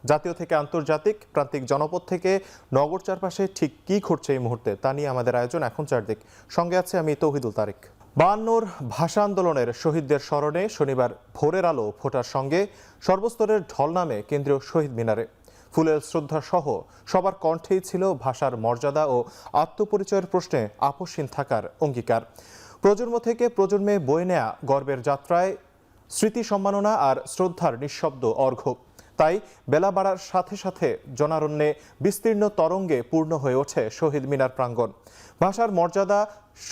জাতীয় থেকে আন্তর্জাতিক, প্রান্তিক জনপদ থেকে নগর চারপাশে ঠিক কি ঘটছে এই মুহূর্তে তা নিয়ে আমাদের আয়োজন এখন চারদিক। সঙ্গে আছে আমি তৌহিদুল তারিক। 52 ভাষা আন্দোলনের শহীদদের স্মরণে শনিবার ভোরের আলো ফোটার সঙ্গে সর্বস্তরের ঢল নামে কেন্দ্রীয় শহীদ মিনারে। ফুলের শ্রদ্ধা সহ সবার কণ্ঠেই ছিল ভাষার মর্যাদা ও আত্মপরিচয়ের প্রশ্নে আপোষহীন থাকার অঙ্গীকার। প্রজন্ম থেকে প্রজন্মে বয়ে নেয়া গর্বের যাত্রায় স্মৃতি সম্মাননা আর শ্রদ্ধার নিঃশব্দ অর্ঘ্য। তাই বেলা বাড়ার সাথে সাথে জনারণ্যে বিস্তীর্ণ তরঙ্গে পূর্ণ হয়ে ওঠে শহীদ মিনার প্রাঙ্গণ। ভাষার মর্যাদা,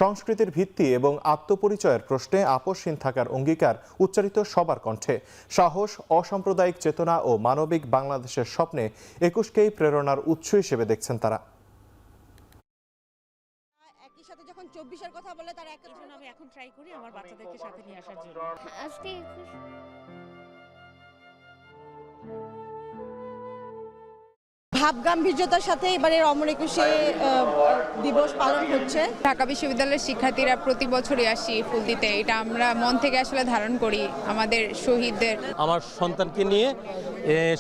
সংস্কৃতির ভিত্তি এবং আত্মপরিচয়ের প্রশ্নে আপোষহীন থাকার অঙ্গীকার উচ্চারিত সবার কণ্ঠে। সাহস, অসাম্প্রদায়িক চেতনা ও মানবিক বাংলাদেশের স্বপ্নে 21কেই প্রেরণার উৎস হিসেবে দেখছেন তারা। একই সাথে যখন 24-এর কথা বলে তার একজন আমি এখন ট্রাই করি আমার বাচ্চাদেরকে সাথে নিয়ে আসার জন্য। আজকে ভাব গাম্ভীর্যতার সাথে এবারের অমর একুশে দিবস পালন হচ্ছে। ঢাকা বিশ্ববিদ্যালয়ের শিক্ষার্থীরা প্রতি বছরই আসি ফুল দিতে। এটা আমরা মন থেকে আসলে ধারণ করি আমাদের শহীদদের। আমার সন্তানকে নিয়ে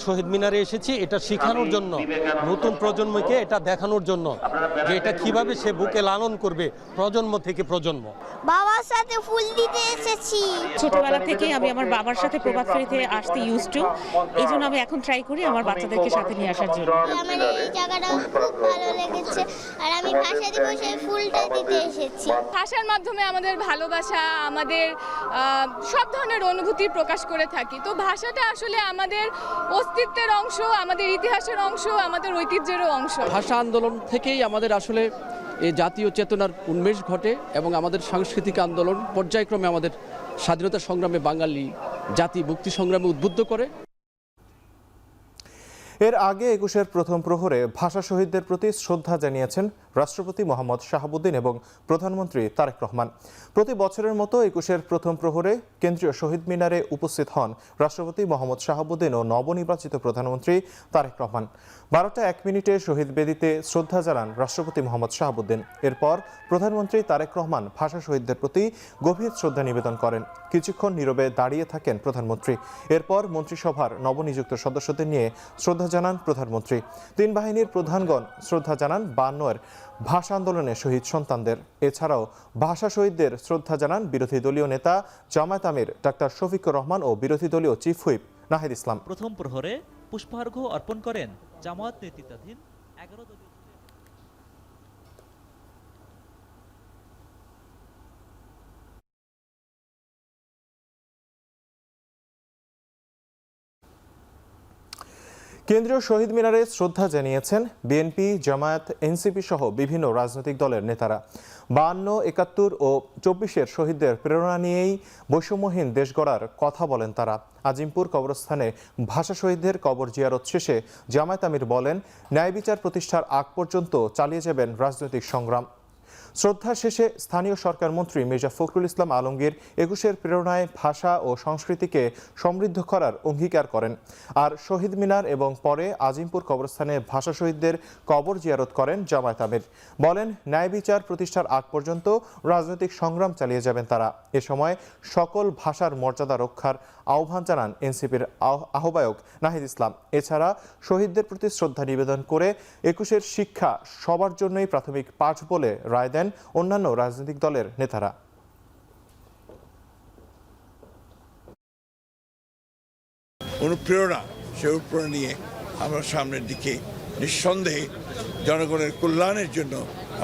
শহীদ মিনারে এসেছি এটা শেখানোর জন্য, নতুন প্রজন্মকে এটা দেখানোর জন্য যে এটা কিভাবে সে বুকে লালন করবে প্রজন্ম থেকে প্রজন্ম। বাবার সাথে ফুল দিতে এসেছি। ছোটবেলা থেকেই আমি আমার বাবার সাথে প্রভাত ফেরিতে আসতে ইউজ টু, এই জন্য আমি এখন ট্রাই করি আমার বাচ্চাদেরকে সাথে নিয়ে আসার জন্য। আমার এই জায়গাটা খুব ভালো লেগেছে আর আমি ভাষা দিবসে ফুলটা দিতে এসেছি। ভাষার মাধ্যমে আমাদের ভালোবাসা, আমাদের সব ধরনের অনুভূতি প্রকাশ করে থাকি। তো ভাষাটা আসলে আমাদের অস্তিত্বের অংশ, আমাদের ইতিহাসের অংশ, আমাদের ঐতিহ্যেরও অংশ। ভাষা আন্দোলন থেকেই আমাদের আসলে এই জাতীয় চেতনার উন্মেষ ঘটে এবং আমাদের সাংস্কৃতিক আন্দোলন পর্যায়ক্রমে আমাদের স্বাধীনতা সংগ্রামে বাঙালি জাতি মুক্তি সংগ্রামে উদ্বুদ্ধ করে। এর আগে 21-এর প্রথম প্রহরে ভাষা শহীদদের প্রতি শ্রদ্ধা জানিয়েছেন রাষ্ট্রপতি মোহাম্মদ শাহাবুদ্দিন এবং প্রধানমন্ত্রী তারেক রহমান। প্রতি বছরের মতো 21-এর প্রথম প্রহরে কেন্দ্রীয় শহীদ মিনারে উপস্থিত হন রাষ্ট্রপতি মোহাম্মদ শাহাবুদ্দিন ও নবনির্বাচিত প্রধানমন্ত্রী তারেক রহমান। 12টা 1 মিনিটে শহীদ বেদিতে শ্রদ্ধা জানান রাষ্ট্রপতি মোহাম্মদ শাহাবুদ্দিন। এরপর প্রধানমন্ত্রী তারেক রহমান ভাষা শহীদদের প্রতি গভীর শ্রদ্ধা নিবেদন করেন। কিছুক্ষণ নীরবে দাঁড়িয়ে থাকেন প্রধানমন্ত্রী। এরপর মন্ত্রিসভার নবনিযুক্ত সদস্যদের নিয়ে শ্রদ্ধা জানান প্রধানমন্ত্রী। 3 বাহিনীর প্রধানগণ শ্রদ্ধা জানান 52-এর ভাষা আন্দোলনে শহীদ সন্তানদের। এছাড়াও ভাষা শহীদদের শ্রদ্ধা জানান বিরোধী দলীয় নেতা জামায়াত আমির ডাক্তার শফিকুর রহমান ও বিরোধী দলীয় চিফ হুইপ নাহিদ ইসলাম। প্রথম প্রহরে পুষ্পার্ঘ্য অর্পণ করেন জামায়াত নেতৃত্বাধীন 11 দলীয়। কেন্দ্রীয় শহীদ মিনারে শ্রদ্ধা জানিয়েছেন বিএনপি, জামায়াত, এনসিপি সহ বিভিন্ন রাজনৈতিক দলের নেতারা। 52, 71 ও 24-এর শহীদদের প্রেরণা নিয়েই বৈষম্যহীন দেশ গড়ার কথা বলেন তারা। আজিমপুর কবরস্থানে ভাষা শহীদদের কবর জিয়ারত শেষে জামায়াত আমির বলেন, ন্যায় বিচার প্রতিষ্ঠার আগ পর্যন্ত চালিয়ে যাবেন রাজনৈতিক সংগ্রাম। শ্রদ্ধা শেষে স্থানীয় সরকার মন্ত্রী মির্জা ফখরুল ইসলাম আলমগীর 21-এর প্রেরণায় ভাষা ও সংস্কৃতিকে সমৃদ্ধ করার অঙ্গীকার করেন। আর শহীদ মিনার এবং পরে আজিমপুর কবরস্থানে ভাষা শহীদদের কবর জিয়ারত করেন জামায়াত আমির। বলেন, ন্যায় বিচার প্রতিষ্ঠার আগ পর্যন্ত রাজনৈতিক সংগ্রাম চালিয়ে যাবেন তারা। এ সময় সকল ভাষার মর্যাদা রক্ষার আহ্বান জানান এনসিপির আহ্বায়ক নাহিদ ইসলাম। এছাড়া শহীদদের প্রতি শ্রদ্ধা নিবেদন করে 21-এর শিক্ষা সবার জন্যই প্রাথমিক পাঠ বলে রায় দেন অন্যান্য রাজনৈতিক দলের নেতারা। অনুপ্রেরণা নিয়ে আমরা সামনের দিকে নিঃসন্দেহে জনগণের কল্যাণের জন্য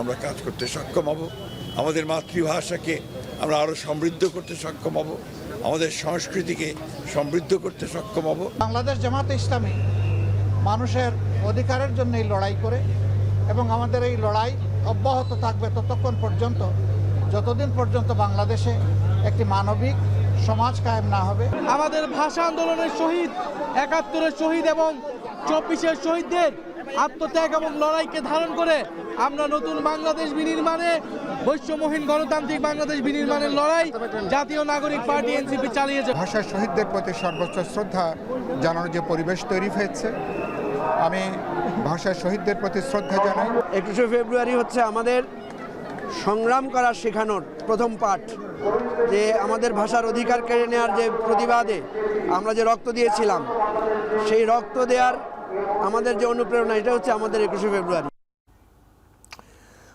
আমরা কাজ করতে সক্ষম হব। আমাদের মাতৃভাষাকে আমরা আরো সমৃদ্ধ করতে সক্ষম হব, আমাদের সংস্কৃতিকে সমৃদ্ধ করতে সক্ষম হব। বাংলাদেশ জামাত ইসলামী মানুষের অধিকারের জন্য এই লড়াই করে এবং আমাদের এই লড়াই অব্যাহত থাকবে ততক্ষণ পর্যন্ত, যতদিন পর্যন্ত বাংলাদেশে একটি মানবিক সমাজ কায়েম না হবে। আমাদের ভাষা আন্দোলনের শহীদ, 71-এর শহীদ এবং 24-এর শহীদদের আত্মত্যাগ এবং লড়াইকে ধারণ করে আমরা নতুন বাংলাদেশ বিনির্মাণে, বৈষম্যহীন গণতান্ত্রিক বাংলাদেশ বিনির্মাণের লড়াই জাতীয় নাগরিক পার্টি এনসিপি চালিয়ে যাবে। ভাষা শহীদদের প্রতি সর্বোচ্চ শ্রদ্ধা জানানোর যে পরিবেশ তৈরি হয়েছে, আমি ভাষা শহীদদের প্রতি শ্রদ্ধা জানাই। 21শে ফেব্রুয়ারি হচ্ছে আমাদের সংগ্রাম করা শেখানোর প্রথম পাঠ, যে আমাদের ভাষার অধিকার কেড়ে নেওয়ার যে প্রতিবাদে আমরা যে রক্ত দিয়েছিলাম, সেই রক্ত দেওয়ার আমাদের যে অনুপ্রেরণা এটা হচ্ছে আমাদের 21শে ফেব্রুয়ারি।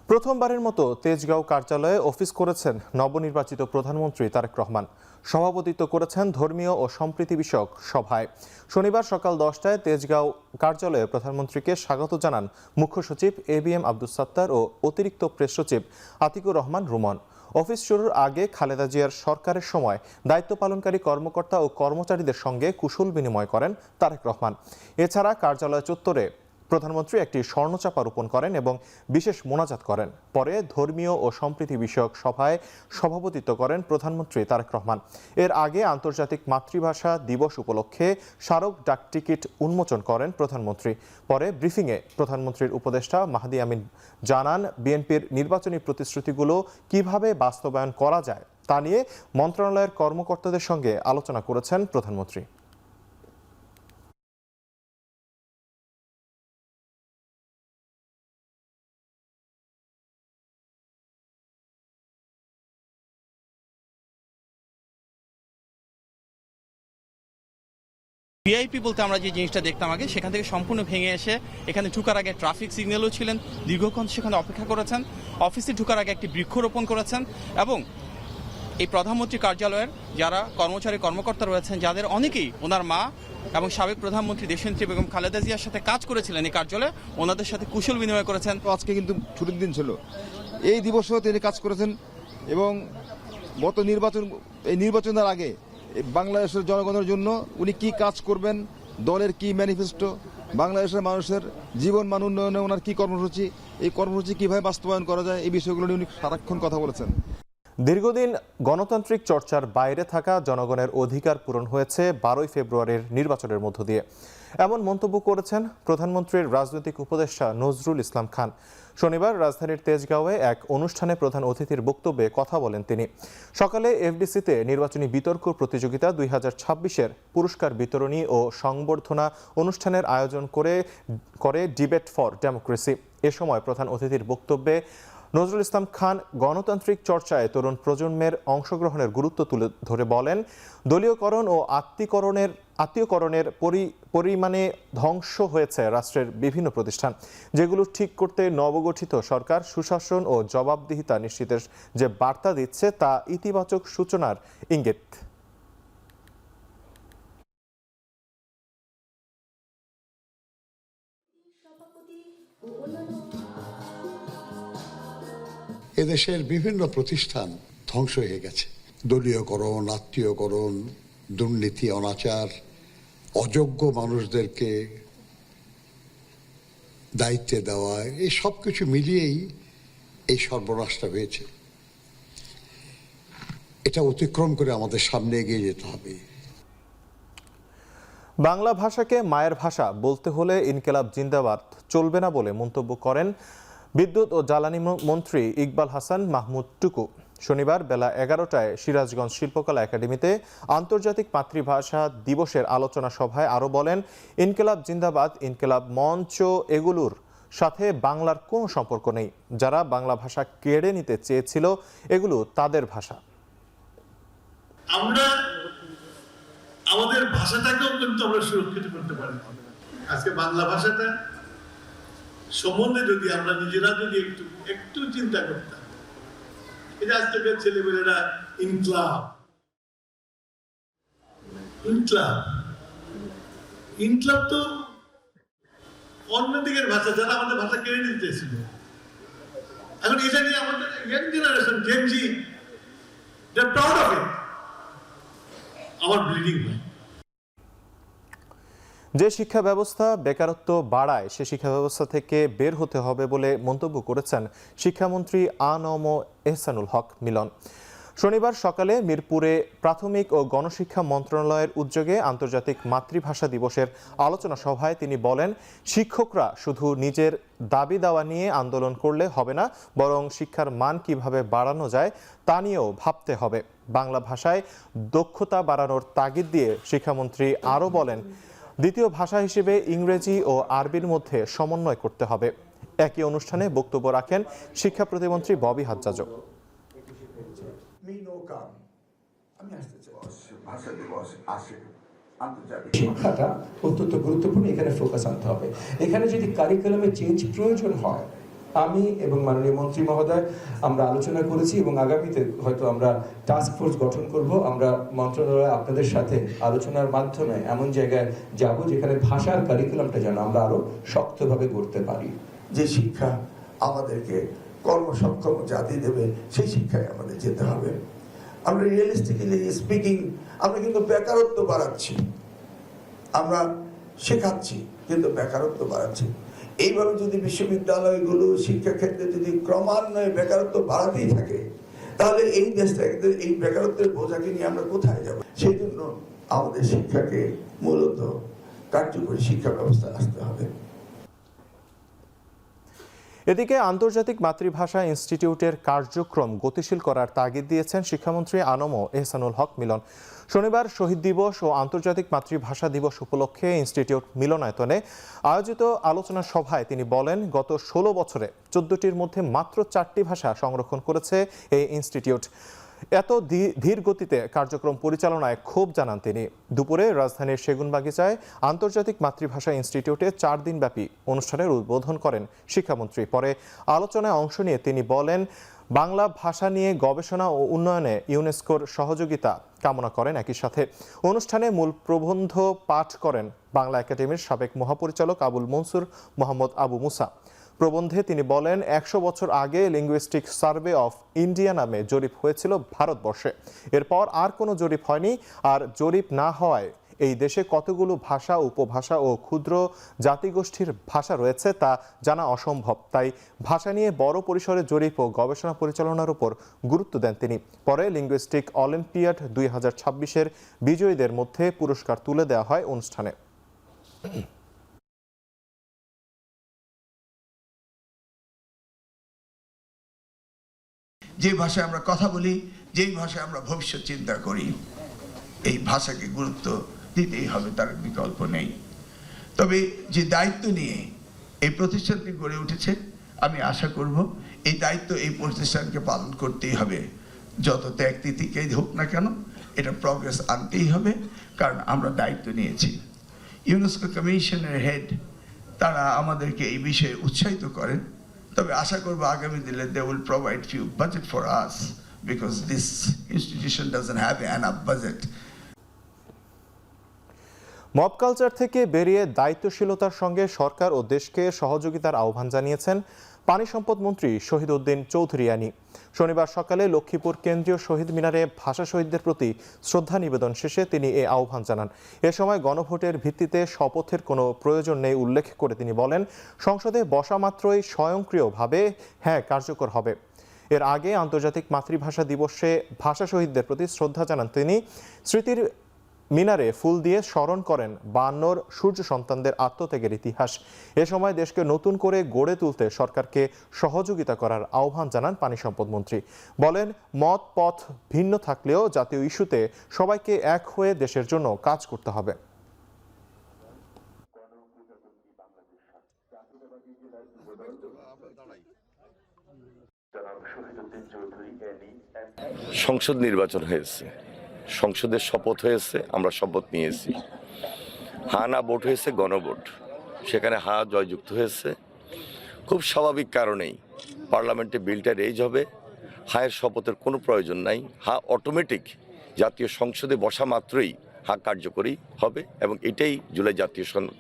প্রথমবারের মতো তেজগাঁও কার্যালয়ে অফিস করেছেন নবনির্বাচিত প্রধানমন্ত্রী তারেক রহমান। সভাপতিত্ব করেছেন ধর্মীয় ও সম্প্রীতি বিষয়ক সভায়। শনিবার সকাল 10টায় তেজগাঁও কার্যালয়ে প্রধানমন্ত্রীকে স্বাগত জানান মুখ্য সচিব ABM আব্দুস সাত্তার ও অতিরিক্ত প্রেস সচিব আতিকুর রহমান রুমন। অফিস শুরুর আগে খালেদা জিয়ার সরকারের সময় দায়িত্ব পালনকারী কর্মকর্তা ও কর্মচারীদের সঙ্গে কুশল বিনিময় করেন তারেক রহমান। এছাড়া কার্যালয় চত্বরে প্রধানমন্ত্রী একটি স্বর্ণচাপা রোপণ করেন এবং বিশেষ মোনাজাত করেন। পরে ধর্মীয় ও সম্প্রীতি বিষয়ক সভায় সভাপতিত্ব করেন প্রধানমন্ত্রী তারেক রহমান। এর আগে আন্তর্জাতিক মাতৃভাষা দিবস উপলক্ষে স্মারক ডাকটিকিট উন্মোচন করেন প্রধানমন্ত্রী। পরে ব্রিফিংয়ে প্রধানমন্ত্রীর উপদেষ্টা মাহদি আমিন জানান, বিএনপির নির্বাচনী প্রতিশ্রুতিগুলো কিভাবে বাস্তবায়ন করা যায় তা নিয়ে মন্ত্রণালয়ের কর্মকর্তাদের সঙ্গে আলোচনা করেছেন প্রধানমন্ত্রী। ভিআইপি বলতে আমরা যে জিনিসটা দেখতাম আগে, সেখান থেকে সম্পূর্ণ ভেঙে এসে এখানে ঢুকার আগে ট্রাফিক সিগন্যালও ছিলেন, দীর্ঘক্ষণ সেখানে অপেক্ষা করেছেন, অফিসে ঢুকার আগে একটি বৃক্ষরোপণ করেছেন এবং এই প্রধানমন্ত্রী কার্যালয়ের যারা কর্মচারী কর্মকর্তা রয়েছেন, যাদের অনেকেই ওনার মা এবং সাবেক প্রধানমন্ত্রী দেশনেত্রী বেগম খালেদা জিয়ার সাথে কাজ করেছিলেন এই কার্যালয়ে, ওনাদের সাথে কুশল বিনিময় করেছেন। আজকে কিন্তু ছুটির দিন ছিল, এই দিবসেও তিনি কাজ করেছেন এবং গত নির্বাচনের আগে বাংলাদেশের জনগণের জন্য উনি কি কাজ করবেন, দলের কি ম্যানিফেস্টো, বাংলাদেশের মানুষের জীবন মান উন্নয়নে ওনার কি কর্মসূচি, এই কর্মসূচি কিভাবে বাস্তবায়ন করা যায়, এই বিষয়গুলো নিয়ে উনি সারাক্ষণ কথা বলেছেন। দীর্ঘদিন গণতান্ত্রিক চর্চার বাইরে থাকা জনগণের অধিকার পূরণ হয়েছে 12ই ফেব্রুয়ারির নির্বাচনের মধ্য দিয়ে, এমন মন্তব্য করেছেন প্রধানমন্ত্রীর রাজনৈতিক উপদেষ্টা নজরুল ইসলাম খান। শনিবার রাজধানীর তেজগাঁওয়ে এক অনুষ্ঠানে প্রধান অতিথির বক্তব্যে কথা বলেন তিনি। সকালে এফডিসিতে নির্বাচনী বিতর্ক প্রতিযোগিতা 2026-এর পুরস্কার বিতরণী ও সংবর্ধনা অনুষ্ঠানের আয়োজন করে ডিবেট ফর ডেমোক্রেসি। এ সময় প্রধান অতিথির বক্তব্যে নজরুল ইসলাম খান গণতান্ত্রিক চর্চায় তরুণ প্রজন্মের অংশগ্রহণের গুরুত্ব তুলে ধরে বলেন, দলীয়করণ ও আত্মীয়করণের পরিমাণে ধ্বংস হয়েছে রাষ্ট্রের বিভিন্ন প্রতিষ্ঠান, যেগুলো ঠিক করতে নবগঠিত সরকার সুশাসন ও জবাবদিহিতা নিশ্চিতের যে বার্তা দিচ্ছে তা ইতিবাচক সূচনার ইঙ্গিত। এদেশের বিভিন্ন প্রতিষ্ঠান ধ্বংস হয়ে গেছে। দলীয়করণ, আত্মীয়করণ, দুর্নীতি, অনাচার, অযোগ্য মানুষদেরকে দায়িত্বে দেওয়া, এই সব কিছু মিলিয়েই এই সর্বনাশটা হয়েছে। এটা অতিক্রম করে আমাদের সামনে এগিয়ে যেতে হবে। বাংলা ভাষাকে মায়ের ভাষা বলতে হলে ইনকিলাব জিন্দাবাদ চলবে না বলে মন্তব্য করেন বিদ্যুৎ ও জ্বালানি মন্ত্রী ইকবাল হাসান মাহমুদ টুকু। শনিবার বেলা 11টায় সিরাজগঞ্জ শিল্পকলা একাডেমিতে আন্তর্জাতিক মাতৃভাষা দিবসের আলোচনা সভায় আরও বলেন, ইনকিলাব জিন্দাবাদ, ইনকিলাব মঞ্চ এগুলোর সাথে বাংলার কোনো সম্পর্ক নেই। যারা বাংলা ভাষা কেড়ে নিতে চেয়েছিল, এগুলো তাদের ভাষা। আমরা আমাদের ভাষাটাকেও কিন্তু আমরা সুরক্ষিত করতে পারি। আজকে বাংলা ভাষাটা সম্বন্ধে যদি আমরা নিজেরা যদি একটু চিন্তা করতাম, এই যে আজকের ছেলেমেয়েরা ইনকলাব তো অন্যদিকের ভাষা, যারা আমাদের ভাষা কেড়ে নিতে চেয়েছিল। এখন এটা নিয়ে আমাদের young generation Gen Z, they are proud of it. আমার ব্লিডিং হয়। যে শিক্ষা ব্যবস্থা বেকারত্ব বাড়ায়, সে শিক্ষা ব্যবস্থা থেকে বের হতে হবে বলে মন্তব্য করেছেন শিক্ষামন্ত্রী আ.ন.ম এহসানুল হক মিলন। শনিবার সকালে মিরপুরে প্রাথমিক ও গণশিক্ষা মন্ত্রণালয়ের উদ্যোগে আন্তর্জাতিক মাতৃভাষা দিবসের আলোচনা সভায় তিনি বলেন, শিক্ষকরা শুধু নিজের দাবি দাওয়া নিয়ে আন্দোলন করলে হবে না, বরং শিক্ষার মান কিভাবে বাড়ানো যায় তা নিয়েও ভাবতে হবে। বাংলা ভাষায় দক্ষতা বাড়ানোর তাগিদ দিয়ে শিক্ষামন্ত্রী আরও বলেন, দ্বিতীয় ভাষা হিসেবে ইংরেজি ও আরবির মধ্যে সমন্বয় করতে হবে। একই অনুষ্ঠানে বক্তব্য রাখেন শিক্ষা প্রতিমন্ত্রী ববি হাজ্জাজও। ভাষা দিবস আসে, শিক্ষাটা অত্যন্ত গুরুত্বপূর্ণ, এখানে ফোকাস আনতে হবে। এখানে যদি কারিকুলামে চেঞ্জ প্রয়োজন হয়, আমি এবং মাননীয় মন্ত্রী মহোদয় আমরা আলোচনা করেছি এবং আগামীতে হয়তো আমরা টাস্ক ফোর্স গঠন করব। আমরা মন্ত্রণালয় আপনাদের সাথে আলোচনার মাধ্যমে এমন জায়গায় যাব যেখানে ভাষার কারিকুলামটা যেন আমরা আরো শক্তভাবে করতে পারি। যে শিক্ষা আমাদেরকে কর্মসক্ষম জাতি দেবে, সেই শিক্ষায় আমাদের যেতে হবে। আমরা রিয়েলিস্টিক্যালি স্পিকিং আমরা কিন্তু বেকারত্ব বাড়াচ্ছি, আমরা শেখাচ্ছি কিন্তু বেকারত্ব বাড়াচ্ছি। এইভাবে যদি বিশ্ববিদ্যালয়গুলো শিক্ষাক্ষেত্রে যদি ক্রমান্বয়ে বেকারত্ব বাড়াতেই থাকে, তাহলে এই দেশটা এই বেকারত্বের বোঝাকে নিয়ে আমরা কোথায় যাব? সেই জন্য আমাদের শিক্ষাকে মূলত কার্যকরী শিক্ষা ব্যবস্থা আসতে হবে। এদিকে আন্তর্জাতিক মাতৃভাষা ইনস্টিটিউটের কার্যক্রম গতিশীল করার তাগিদ দিয়েছেন শিক্ষামন্ত্রী আনম এহসানুল হক মিলন। শনিবার শহীদ দিবস ও আন্তর্জাতিক মাতৃভাষা দিবস উপলক্ষে ইনস্টিটিউট মিলনায়তনে আয়োজিত আলোচনা সভায় তিনি বলেন, গত 16 বছরে 14টির মধ্যে মাত্র 4টি ভাষা সংরক্ষণ করেছে এই ইনস্টিটিউট। এত ধীর গতিতে কার্যক্রম পরিচালনায় ক্ষোভ জানান তিনি। দুপুরে রাজধানীর সেগুনবাগিচায় আন্তর্জাতিক মাতৃভাষা ইনস্টিটিউটে 4 দিনব্যাপী অনুষ্ঠানের উদ্বোধন করেন শিক্ষামন্ত্রী। পরে আলোচনায় অংশ নিয়ে তিনি বলেন, বাংলা ভাষা নিয়ে গবেষণা ও উন্নয়নে ইউনেস্কোর সহযোগিতা কামনা করেন। একই সাথে অনুষ্ঠানে মূল প্রবন্ধ পাঠ করেন বাংলা একাডেমির সাবেক মহাপরিচালক আবুল মনসুর মোহাম্মদ আবু মুসা। প্রবন্ধে তিনি বলেন, 100 বছর আগে লিঙ্গুইস্টিক সার্ভে অফ ইন্ডিয়া নামে জরিপ হয়েছিল ভারতবর্ষে। এরপর আর কোনো জরিপ হয়নি, আর জরিপ না হওয়ায় এই দেশে কতগুলো ভাষা, উপভাষা ও ক্ষুদ্র জাতিগোষ্ঠীর ভাষা রয়েছে তা জানা অসম্ভব। তাই ভাষা নিয়ে বড় পরিসরে জরিপ ও গবেষণা পরিচালনার উপর গুরুত্ব দেন তিনি। পরে লিঙ্গুইস্টিক অলিম্পিয়াড 2026-এর বিজয়ীদের মধ্যে পুরস্কার তুলে দেওয়া হয় অনুষ্ঠানে। যে ভাষায় আমরা কথা বলি, যেই ভাষায় আমরা ভবিষ্যৎ চিন্তা করি, এই ভাষাকে গুরুত্ব দিতেই হবে, তার বিকল্প নেই। তবে যে দায়িত্ব নিয়ে এই প্রতিষ্ঠানটি গড়ে উঠেছে, আমি আশা করব এই দায়িত্ব এই প্রতিষ্ঠানকে পালন করতেই হবে। যত ত্যাগ তিতিকেই হোক না কেন, এটা প্রগ্রেস আনতেই হবে, কারণ আমরা দায়িত্ব নিয়েছি। ইউনেস্কো কমিশনের হেড তারা আমাদেরকে এই বিষয়ে উৎসাহিত করেন। তবে আশা করব আগামী দিনে they will provide few budget for us because this institution doesn't have enough budget. Mob culture থেকে বেরিয়ে দায়িত্বশীলতার সঙ্গে সরকার ও দেশকে সহযোগিতার আহ্বান জানিয়েছেন পানি সম্পদ মন্ত্রী শহীদ উদ্দিন চৌধুরিয়ানী। শনিবার সকালে লক্ষ্মীপুর কেন্দ্রীয় শহীদ মিনারে ভাষা শহীদদের প্রতি শ্রদ্ধা নিবেদন শেষে তিনি এই আহ্বান জানান। এ সময় গণভোটের ভিত্তিতে শপথের কোনো প্রয়োজন নেই উল্লেখ করে তিনি বলেন, সংসদে বসা মাত্রই স্বয়ংক্রিয়ভাবে কার্যকর হবে। এর আগে আন্তর্জাতিক মাতৃভাষা দিবসে ভাষা শহীদদের প্রতি শ্রদ্ধা জানান তিনি। স্মৃতির মিনারে ফুল দিয়ে স্মরণ করেন 52 সূর্য সন্তানদের আত্মত্যাগের ইতিহাস। এ সময় দেশকে নতুন করে গড়ে তুলতে সরকারকে সহযোগিতা করার আহ্বান জানান পানি সম্পদ মন্ত্রী। বলেন, মত পথ ভিন্ন থাকলেও জাতীয় ইস্যুতে সবাইকে এক হয়ে দেশের জন্য কাজ করতে হবে। সংসদ নির্বাচন হয়েছে, সংসদের শপথ হয়েছে, আমরা শপথ নিয়েছি। হা না ভোট হয়েছে, গণভোট, সেখানে হা জয়যুক্ত হয়েছে। খুব স্বাভাবিক কারণেই পার্লামেন্টে বিলটা রেজ হবে। হায়ের শপথের কোনো প্রয়োজন নাই, হা অটোমেটিক জাতীয় সংসদে বসা মাত্রই হা কার্যকরী হবে এবং এটাই জুলাই জাতীয় সনদ।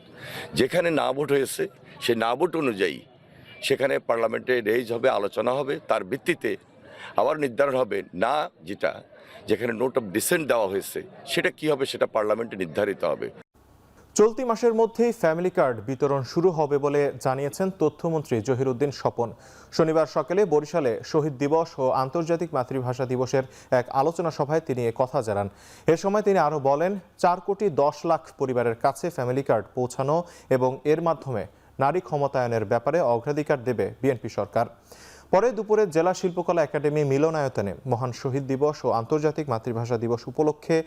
যেখানে না ভোট হয়েছে সেই না ভোট অনুযায়ী সেখানে পার্লামেন্টে রেজ হবে, আলোচনা হবে, তার ভিত্তিতে আবার নির্ধারণ হবে না যেখানে নোট অফ ডিসেন্ট দেওয়া হয়েছে সেটা কি হবে, সেটা পার্লামেন্টে নির্ধারিত হবে। চলতি মাসের মধ্যেই ফ্যামিলি কার্ড বিতরণ শুরু হবে বলে জানিয়েছেন তথ্যমন্ত্রী জহিরুদ্দিন স্বপন। শনিবার সকালে বরিশালে শহীদ দিবস ও আন্তর্জাতিক মাতৃভাষা দিবসের এক আলোচনা সভায় তিনি এ কথা জানান। এ সময় তিনি আরও বলেন, 4,10,00,000 পরিবারের কাছে ফ্যামিলি কার্ড পৌঁছানো এবং এর মাধ্যমে নারী ক্ষমতায়নের ব্যাপারে অগ্রাধিকার দেবে বিএনপি সরকার। পরে দুপুরে জেলা শিল্পকলা একাডেমি মিলনায়তনে মহান শহীদ দিবস ও আন্তর্জাতিক মাতৃভাষা দিবস উপলক্ষে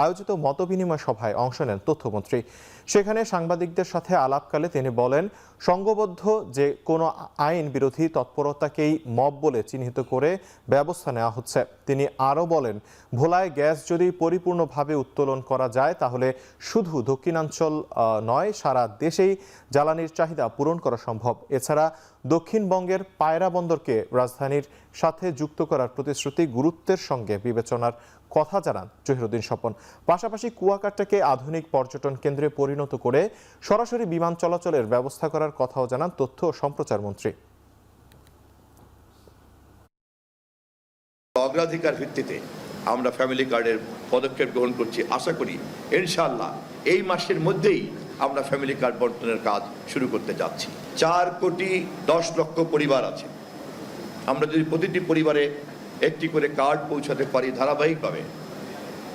আয়োজিত মতবিনিময় সভায় অংশ নেন তথ্যমন্ত্রী। সেখানে সাংবাদিকদের সাথে আলাপকালে তিনি বলেন, সংঘবদ্ধ যে কোনো আইন বিরোধী তৎপরতাকেই মব বলে চিহ্নিত করে ব্যবস্থা নেওয়া হচ্ছে। তিনি আরও বলেন, ভোলায় গ্যাস যদি পরিপূর্ণভাবে উত্তোলন করা যায় তাহলে শুধু দক্ষিণাঞ্চল নয়, সারা দেশেই জ্বালানির চাহিদা পূরণ করা সম্ভব। এছাড়া দক্ষিণবঙ্গের পায়রা বন্দরকে রাজধানীর সাথে যুক্ত করার প্রতিশ্রুতি গুরুত্বের সঙ্গে বিবেচনার কথা জানান জহিরুদ্দিন স্বপন। পাশাপাশি কুয়াকাটাকে আধুনিক পর্যটন কেন্দ্রে পরিণত করে সরাসরি বিমান চলাচলের ব্যবস্থা করার কথাও জানান তথ্য ও সম্প্রচার মন্ত্রী। অগ্রাধিকার ভিত্তিতে আমরা ফ্যামিলি কার্ডের পদক্ষেপ গ্রহণ করছি। আশা করি ইনশাআল্লাহ এই মাসের মধ্যেই আমরা ফ্যামিলি কার্ড বন্টনের কাজ শুরু করতে যাচ্ছি। 4,10,00,000 পরিবার আছে। আমরা যদি প্রতিটি পরিবারে একটি করে কার্ড পৌঁছাতে পারি ধারাবাহিকভাবে,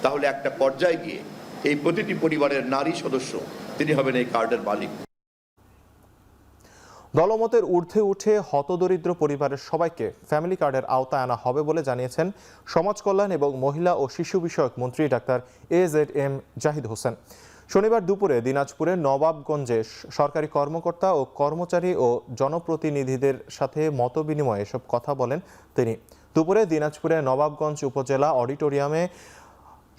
তাহলে একটা পর্যায়ে গিয়ে এই প্রতিটি পরিবারের নারী সদস্য তিনি হবেন এই কার্ডের মালিক। দলমতের ঊর্ধ্বে উঠে হতদরিদ্র পরিবারের সবাইকে ফ্যামিলি কার্ডের আওতায় আনা হবে বলে জানিয়েছেন সমাজ কল্যাণ এবং মহিলা ও শিশু বিষয়ক মন্ত্রী ডাক্তার AZM জাহিদ হোসেন। শনিবার দুপুরে দিনাজপুরে নবাবগঞ্জে সরকারি কর্মকর্তা ও কর্মচারী ও জনপ্রতিনিধিদের সাথে মতবিনিময়ে এসব কথা বলেন তিনি। দুপুরে দিনাজপুরে নবাবগঞ্জ উপজেলা অডিটোরিয়ামে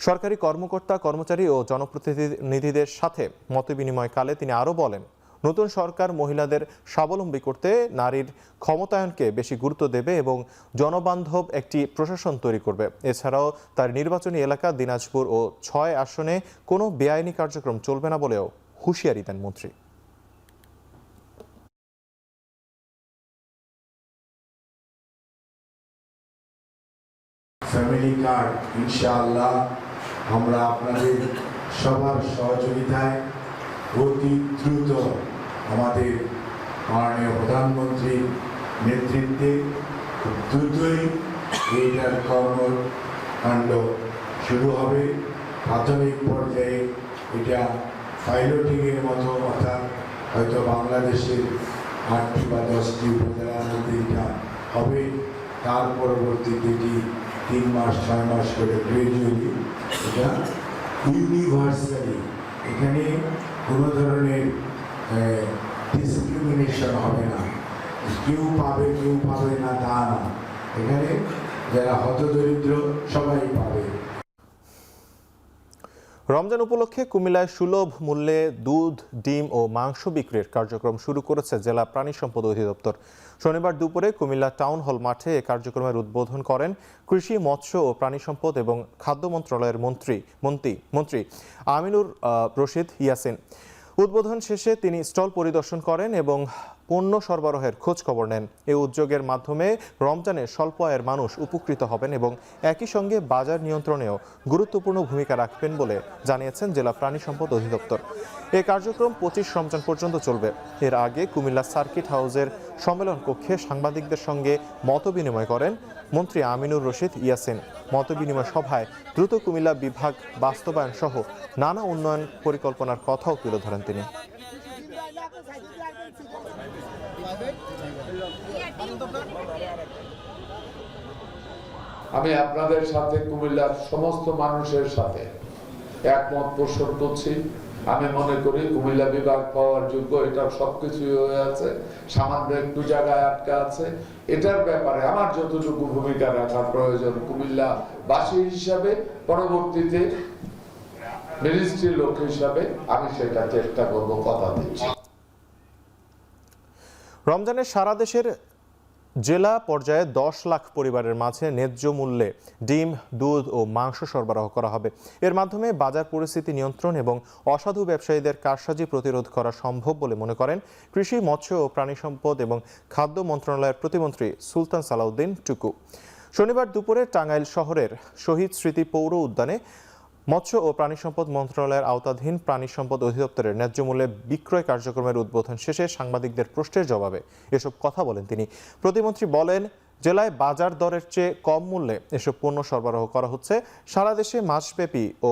সরকারি কর্মকর্তা, কর্মচারী ও জনপ্রতিনিধিদের সাথে মতবিনিময়কালে তিনি আরও বলেন, নতুন সরকার মহিলাদের স্বাবলম্বী করতে নারীর ক্ষমতায়নকে বেশি গুরুত্ব দেবে এবং জনবান্ধব একটি প্রশাসন তৈরি করবে। এছাড়াও তার নির্বাচনী এলাকা দিনাজপুর ও 6 আসনে কোনো বেআইনি কার্যক্রম চলবে না বলেও হুঁশিয়ারি দেন মন্ত্রী। ফ্যামিলি কার্ড ইনশাআল্লাহ আমরা আপনাদের সবার সহযোগিতায় অতি দ্রুত আমাদের মাননীয় প্রধানমন্ত্রীর নেতৃত্বে খুব দ্রুতই এইটার কর্মকাণ্ড শুরু হবে। প্রাথমিক পর্যায়ে এটা পাইলটিংয়ের মতো, অর্থাৎ হয়তো বাংলাদেশের 8টি বা 10টি উপজেলার মধ্যে এটা হবে। তার পরবর্তীতে 3 মাস 6 মাস করে গ্রাজুয়ালি এটা ইউনিভার্সালি, এখানে কোনো ধরনের ডিসক্রিমিনেশন হবে না, কেউ পাবে কেউ পাবে না তা না, এখানে যারা হতদরিদ্র সবাই পাবে। রমজান উপলক্ষে কুমিল্লায় সুলভ মূল্যে দুধ, ডিম ও মাংস বিক্রির কার্যক্রম শুরু করেছে জেলা প্রাণী সম্পদ অধিদপ্তর। শনিবার দুপুরে কুমিল্লা টাউন হল মাঠে এ কার্যক্রমের উদ্বোধন করেন কৃষি, মৎস্য ও প্রাণী সম্পদ এবং খাদ্য মন্ত্রণালয়ের মন্ত্রী আমিনুর রশিদ ইয়াসিন। উদ্বোধন শেষে তিনি স্টল পরিদর্শন করেন এবং পণ্য সরবরাহের খোঁজ খবর নেন। এই উদ্যোগের মাধ্যমে রমজানে স্বল্প আয়ের মানুষ উপকৃত হবেন এবং একই সঙ্গে বাজার নিয়ন্ত্রণেও গুরুত্বপূর্ণ ভূমিকা রাখবেন বলে জানিয়েছেন জেলা প্রাণী সম্পদ অধিদপ্তর। এই কার্যক্রম 25 রমজান পর্যন্ত চলবে। এর আগে কুমিল্লা সার্কিট হাউসের সম্মেলন কক্ষে সাংবাদিকদের সঙ্গে মতবিনিময় করেন মন্ত্রী আমিনুর রশিদ ইয়াসিন। মতবিনিময় সভায় দ্রুত কুমিল্লা বিভাগ বাস্তবায়ন সহ নানা উন্নয়ন পরিকল্পনার কথাও তুলে ধরেন তিনি। আমি আপনাদের সাথে কুমিল্লার সমস্ত মানুষের সাথে একমত পোষণ করছি। আমি মনে করি কুমিল্লা বিভাগ পাওয়ার যোগ্য, এটা সবকিছু হয়ে আছে, সামান্য একটু জায়গায় আটকা আছে। এটার ব্যাপারে আমার যতটুকু ভূমিকা রাখার প্রয়োজন কুমিল্লা বাসী হিসাবে, পরবর্তীতে মিনিস্ট্রির লোক হিসাবে আমি সেটা চেষ্টা করব, কথা দিচ্ছি। রমজানের সারা দেশের জেলা পর্যায়ে 10 লাখ পরিবারের মাঝে ন্যায্য মূল্যে ডিম, দুধ ও মাংস সরবরাহ করা হবে। এর মাধ্যমে বাজার পরিস্থিতি নিয়ন্ত্রণ এবং অসাধু ব্যবসায়ীদের কারসাজি প্রতিরোধ করা সম্ভব বলে মনে করেন কৃষি, মৎস্য ও প্রাণী সম্পদ এবং খাদ্য মন্ত্রণালয়ের প্রতিমন্ত্রী সুলতান সালাউদ্দিন টুকু। শনিবার দুপুরে টাঙ্গাইল শহরের শহীদ স্মৃতি পৌর উদ্যানে মৎস্য ও প্রাণী সম্পদ মন্ত্রণালয়ের আওতাধীন প্রাণী সম্পদ অধিদপ্তরের ন্যায্য মূল্যে বিক্রয় কার্যক্রমের উদ্বোধন শেষে সাংবাদিকদের প্রশ্নের জবাবে এসব কথা বলেন তিনি। প্রতিমন্ত্রী বলেন, জেলায় বাজার দরের চেয়ে কম মূল্যে এসব পণ্য সরবরাহ করা হচ্ছে। সারা দেশে মাসব্যাপী ও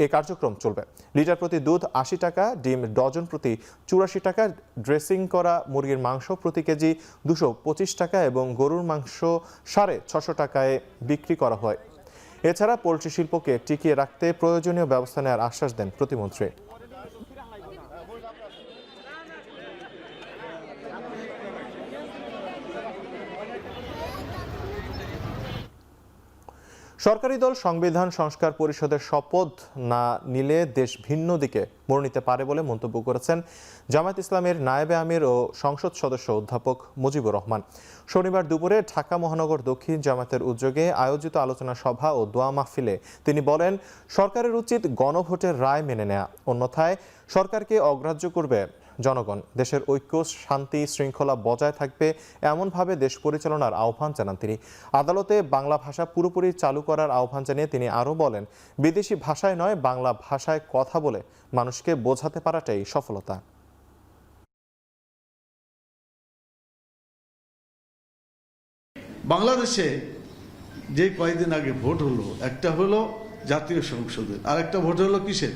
এ কার্যক্রম চলবে। লিটার প্রতি দুধ 80 টাকা, ডিম ডজন প্রতি 84 টাকা, ড্রেসিং করা মুরগির মাংস প্রতি কেজি 225 টাকা এবং গরুর মাংস 650 টাকায় বিক্রি করা হয়। এছাড়া পোলট্রি শিল্পকে টিকিয়ে রাখতে প্রয়োজনীয় ব্যবস্থা নেওয়ার আশ্বাস দেন প্রতিমন্ত্রী। সরকারি দল সংবিধান সংস্কার পরিষদের শপথ না নিলে দেশ ভিন্ন দিকে মোড় নিতে পারে বলে মন্তব্য করেছেন জামায়াত ইসলামের নায়েবে আমির ও সংসদ সদস্য অধ্যাপক মুজিবুর রহমান। শনিবার দুপুরে ঢাকা মহানগর দক্ষিণ জামায়াতের উদ্যোগে আয়োজিত আলোচনা সভা ও দোয়া মাহফিলে তিনি বলেন, সরকারের উচিত গণভোটের রায় মেনে নেয়া, অন্যথায় সরকারকে অগ্রাহ্য করবে জনগণ। দেশের ঐক্য, শান্তি, শৃঙ্খলা বজায় থাকবে এমনভাবে দেশ পরিচালনার আহ্বান জানান তিনি। আদালতে বাংলা ভাষা পুরোপুরি চালু করার আহ্বান জানিয়ে তিনি আরও বলেন, বিদেশি ভাষায় নয়, বাংলা ভাষায় কথা বলে মানুষকে বোঝাতে পারাটাই সফলতা। বাংলাদেশে যে কয়েকদিন আগে ভোট হলো, একটা হলো জাতীয় সংসদের, আর একটা ভোট হলো কিসের?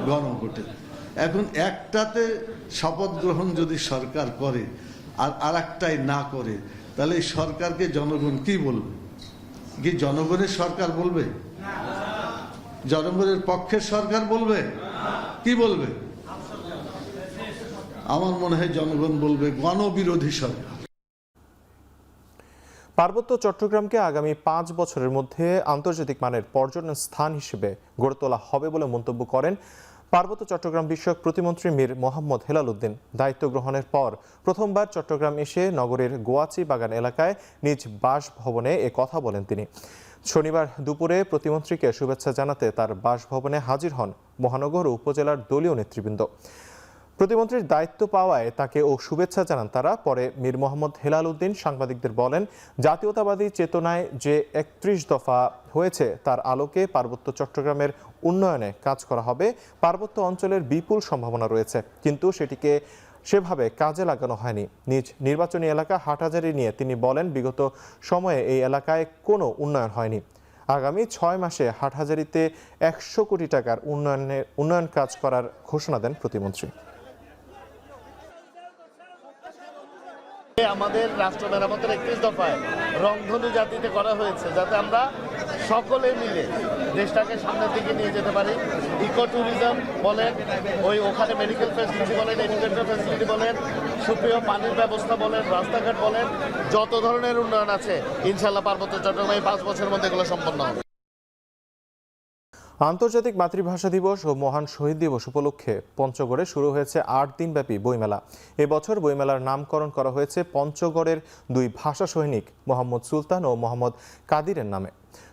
গণভোটের। এখন একটাতে শপথ গ্রহণ যদি সরকার করে আর আরেকটাই না করে, তাহলে এই সরকারকে জনগণ কি বলবে? কি জনগণের সরকার বলবে? জনগণের পক্ষের সরকার বলবে? কি বলবে? আমার মনে হয় জনগণ বলবে গণবিরোধী সরকার। পার্বত্য চট্টগ্রামকে আগামী 5 বছরের মধ্যে আন্তর্জাতিক মানের পর্যটন স্থান হিসেবে গড়ে তোলা হবে বলে মন্তব্য করেন পার্বত্য চট্টগ্রাম বিষয়ক প্রতিমন্ত্রী মীর মোহাম্মদ হেলাল উদ্দিন। দায়িত্ব গ্রহণের পর প্রথমবার চট্টগ্রাম এসে নগরীর গোয়াচি বাগান এলাকায় নিজ বাসভবনে এ কথা বলেন তিনি। শনিবার দুপুরে প্রতিমন্ত্রীকে শুভেচ্ছা জানাতে তার বাসভবনে হাজির হন মহানগর ও উপজেলার দলীয় নেতৃবৃন্দ। প্রতিমন্ত্রীর দায়িত্ব পাওয়ায় তাকে ও শুভেচ্ছা জানান তারা। পরে মীর মোহাম্মদ হেলাল উদ্দিন সাংবাদিকদের বলেন, জাতীয়তাবাদী চেতনায় যে 31 দফা হয়েছে তার আলোকে পার্বত্য চট্টগ্রামের উন্নয়নে কাজ করা হবে। পার্বত্য অঞ্চলের বিপুল সম্ভাবনা রয়েছে, কিন্তু সেটিকে সেভাবে কাজে লাগানো হয়নি। নিজ নির্বাচনী এলাকা হাটহাজারী নিয়ে তিনি বলেন, বিগত সময়ে এই এলাকায় কোনো উন্নয়ন হয়নি। আগামী 6 মাসে হাটহাজারীতে 100 কোটি টাকার উন্নয়ন কাজ করার ঘোষণা দেন প্রতিমন্ত্রী। আমাদের রাষ্ট্র মেরামতের 31 দফায় রংধনু জাতিতে করা হয়েছে, যাতে আমরা সকলে মিলে দেশটাকে সামনের দিকে নিয়ে যেতে পারি। ইকো ট্যুরিজম বলেন, ওখানে মেডিকেল ফ্যাসিলিটি বলেন, এডুকেশনাল ফ্যাসিলিটি বলেন, সুপ্রিয় পানির ব্যবস্থা বলেন, রাস্তাঘাট বলেন, যত ধরনের উন্নয়ন আছে ইনশাল্লাহ পার্বত্য চট্টগ্রামে এই 5 বছরের মধ্যে এগুলো সম্পন্ন হবে। আন্তর্জাতিক মাতৃভাষা দিবস ও মহান শহীদ দিবস উপলক্ষে পঞ্চগড়ে শুরু হয়েছে 8 দিনব্যাপী বইমেলা। এবছর বইমেলার নামকরণ করা হয়েছে পঞ্চগড়ের 2 ভাষা সৈনিক মোহাম্মদ সুলতান ও মোহাম্মদ কাদিরের নামে।